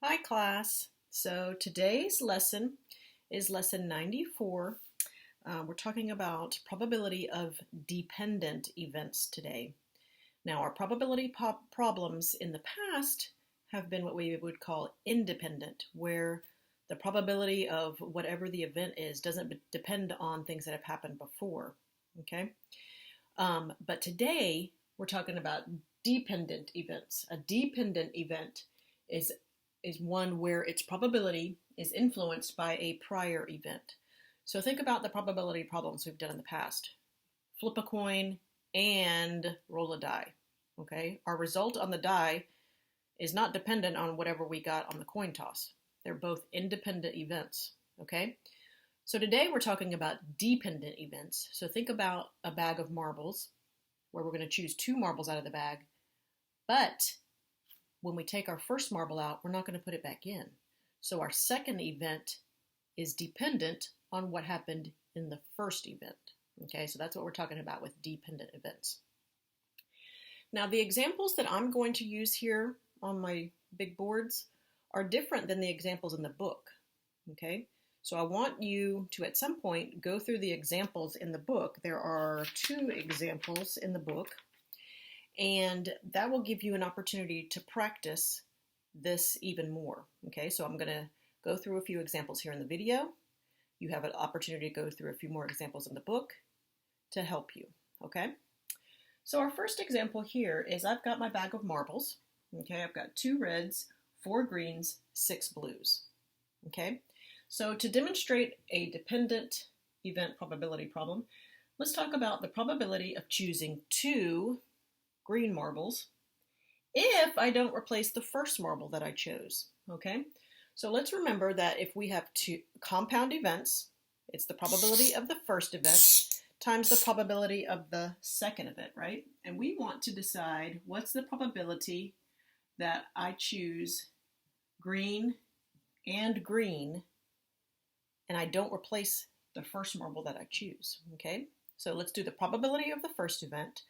Hi class. So today's lesson is lesson 94. We're talking about probability of dependent events today. Now our probability problems in the past have been what we would call independent, where the probability of whatever the event is doesn't depend on things that have happened before. Okay? But today we're talking about dependent events. A dependent event is one where its probability is influenced by a prior event. So think about the probability problems we've done in the past. Flip a coin and roll a die. Okay? Our result on the die is not dependent on whatever we got on the coin toss. They're both independent events. Okay? So today we're talking about dependent events. So think about a bag of marbles where we're going to choose 2 marbles out of the bag, but when we take our first marble out, we're not going to put it back in. So our second event is dependent on what happened in the first event. Okay, so that's what we're talking about with dependent events. Now the examples that I'm going to use here on my big boards are different than the examples in the book. Okay, so I want you to at some point go through the examples in the book. There are 2 examples in the book, and that will give you an opportunity to practice this even more. Okay, so I'm going to go through a few examples here in the video. You have an opportunity to go through a few more examples in the book to help you. Okay, so our first example here is I've got my bag of marbles. Okay, I've got 2 reds, 4 greens, 6 blues. Okay, so to demonstrate a dependent event probability problem, let's talk about the probability of choosing 2 green marbles if I don't replace the first marble that I chose. Okay, so let's remember that if we have 2 compound events, it's the probability of the first event times the probability of the second event, right? And we want to decide what's the probability that I choose green and green and I don't replace the first marble that I choose. Okay, so let's do the probability of the first event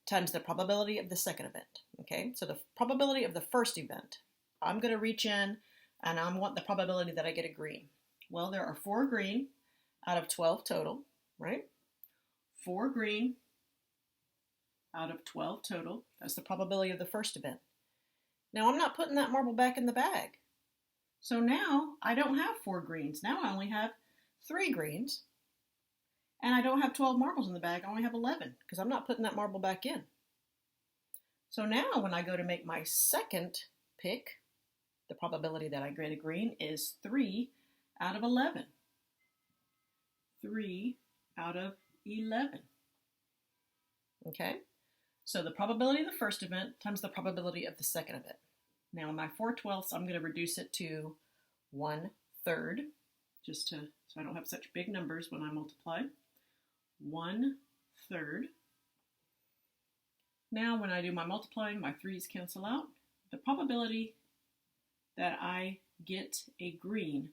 times the probability of the second event. Okay, so the probability of the first event, I'm going to reach in and I want the probability that I get a green. Well, there are 4 green out of 12 total, right? 4 green out of 12 total. That's the probability of the first event. Now I'm not putting that marble back in the bag. So now I don't have 4 greens. Now I only have 3 greens. And I don't have 12 marbles in the bag, I only have 11 because I'm not putting that marble back in. So now when I go to make my second pick, the probability that I get a green is 3 out of 11. 3 out of 11. Okay, so the probability of the first event times the probability of the second event. Now in my 4/12, I'm going to reduce it to 1/3, just so I don't have such big numbers when I multiply. 1/3. Now when I do my multiplying, my 3's cancel out. The probability that I get a green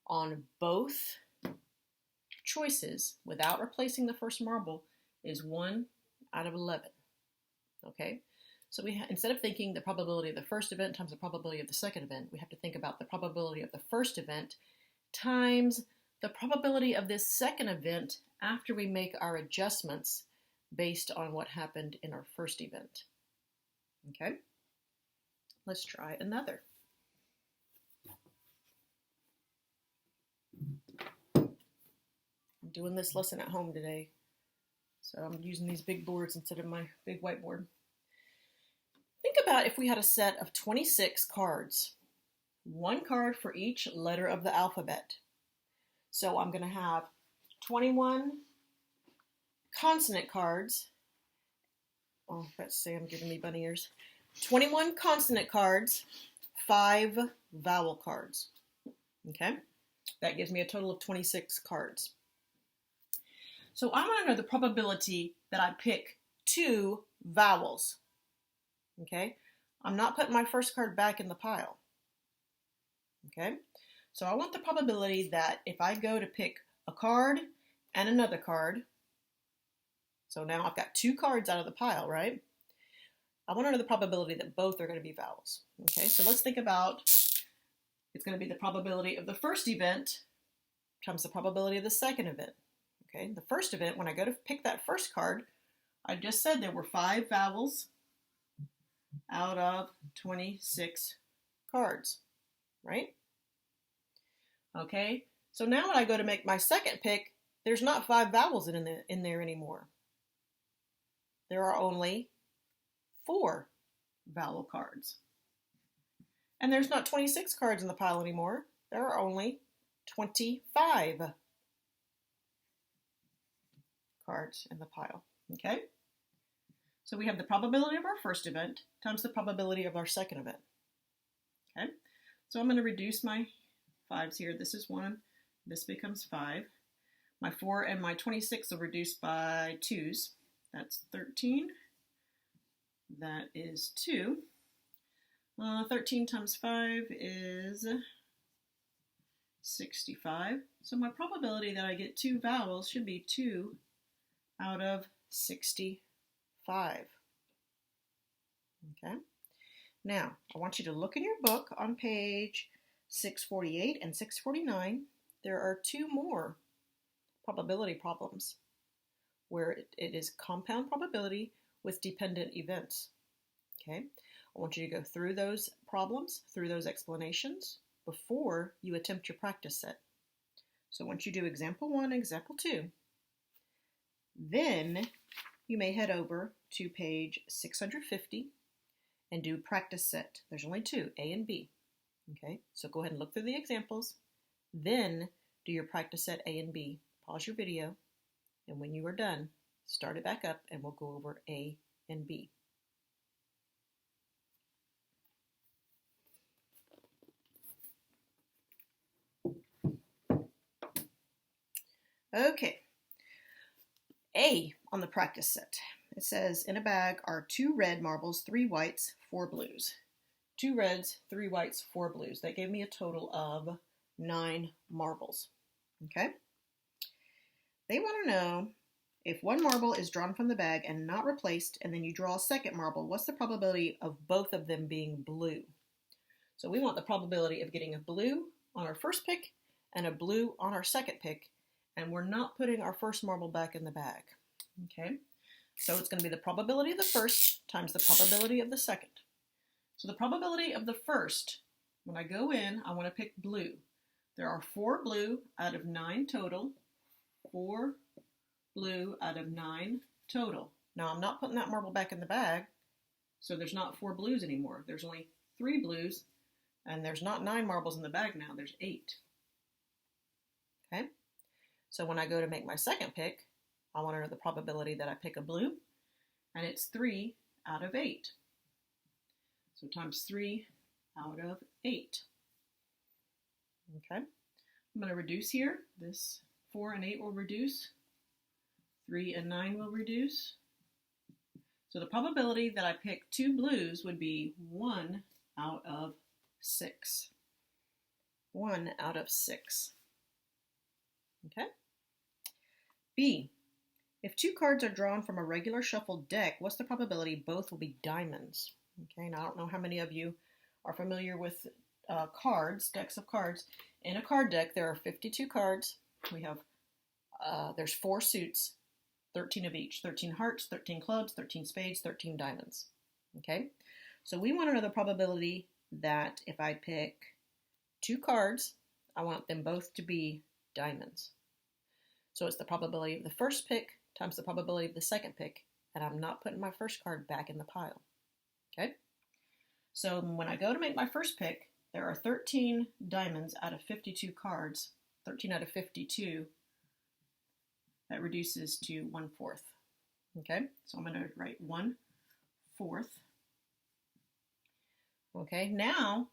on both choices without replacing the first marble is 1 out of 11. Okay, so instead of thinking the probability of the first event times the probability of the second event, we have to think about the probability of the first event times the probability of this second event after we make our adjustments based on what happened in our first event. Okay, let's try another. I'm doing this lesson at home today, so I'm using these big boards instead of my big whiteboard. Think about if we had a set of 26 cards, 1 card for each letter of the alphabet. So I'm going to have 21 consonant cards. Oh, let's see, I'm giving me bunny ears. 21 consonant cards, 5 vowel cards. Okay, that gives me a total of 26 cards. So I want to know the probability that I pick 2 vowels. Okay, I'm not putting my first card back in the pile. Okay, so I want the probability that if I go to pick a card and another card, so now I've got 2 cards out of the pile, right? I want to know the probability that both are going to be vowels. Okay, so let's think about it's going to be the probability of the first event times the probability of the second event. Okay, the first event, when I go to pick that first card, I just said there were 5 vowels out of 26 cards, right? Okay, so now when I go to make my second pick, there's not 5 vowels in there anymore. There are only 4 vowel cards. And there's not 26 cards in the pile anymore. There are only 25 cards in the pile, okay? So we have the probability of our first event times the probability of our second event, okay? So I'm going to reduce my 5s here. This is 1, this becomes 5. My 4 and my 26 will reduce by 2s. That's 13. That is 2. 13 times 5 is 65. So my probability that I get 2 vowels should be 2 out of 65. Okay. Now, I want you to look in your book on page 648 and 649. There are 2 more probability problems where it is compound probability with dependent events. Okay. I want you to go through those problems, through those explanations, before you attempt your practice set. So once you do example 1, example 2, then you may head over to page 650 and do practice set. There's only 2, A and B. Okay, so go ahead and look through the examples, then do your practice set A and B. Pause your video, and when you are done, start it back up and we'll go over A and B. Okay, A on the practice set. It says, in a bag are 2 red marbles, 3 whites, 4 blues. 2 reds, 3 whites, 4 blues. That gave me a total of 9 marbles. Okay? They want to know if one marble is drawn from the bag and not replaced, and then you draw a second marble, what's the probability of both of them being blue? So we want the probability of getting a blue on our first pick and a blue on our second pick, and we're not putting our first marble back in the bag. Okay? So it's going to be the probability of the first times the probability of the second. So the probability of the first, when I go in, I want to pick blue. There are 4 blue out of 9 total. 4 blue out of 9 total. Now I'm not putting that marble back in the bag, so there's not 4 blues anymore. There's only 3 blues, and there's not 9 marbles in the bag now. There's 8. Okay? So when I go to make my second pick, I want to know the probability that I pick a blue, and it's 3 out of 8. So times 3 out of 8. Okay? I'm going to reduce here. This 4 and 8 will reduce. 3 and 9 will reduce. So the probability that I pick 2 blues would be 1 out of 6. 1 out of 6. Okay? B. If 2 cards are drawn from a regular shuffled deck, what's the probability both will be diamonds? Okay, now I don't know how many of you are familiar with cards, decks of cards. In a card deck, there are 52 cards. We have, there's 4 suits, 13 of each, 13 hearts, 13 clubs, 13 spades, 13 diamonds. Okay, so we want to know the probability that if I pick 2 cards, I want them both to be diamonds. So it's the probability of the first pick times the probability of the second pick, and I'm not putting my first card back in the pile. Okay? So when I go to make my first pick, there are 13 diamonds out of 52 cards, 13 out of 52. That reduces to 1/4. Okay? So I'm going to write 1/4. Okay, now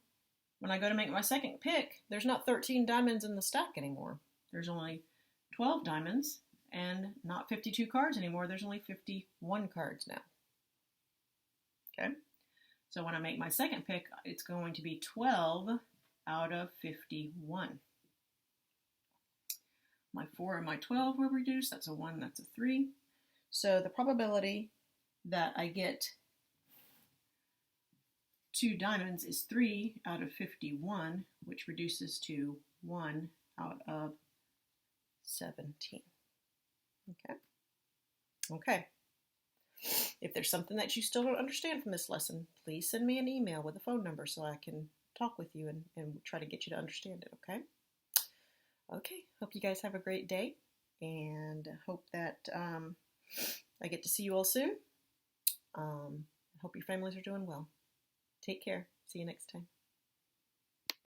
when I go to make my second pick, there's not 13 diamonds in the stack anymore. There's only 12 diamonds and not 52 cards anymore. There's only 51 cards now. Okay, so when I make my second pick, it's going to be 12 out of 51. My 4 and my 12 will reduce. That's a 1, that's a 3. So the probability that I get 2 diamonds is 3 out of 51, which reduces to 1 out of 17. Okay? Okay. If there's something that you still don't understand from this lesson, please send me an email with a phone number so I can talk with you and try to get you to understand it, okay? Okay, hope you guys have a great day, and hope that I get to see you all soon. Hope your families are doing well. Take care. See you next time.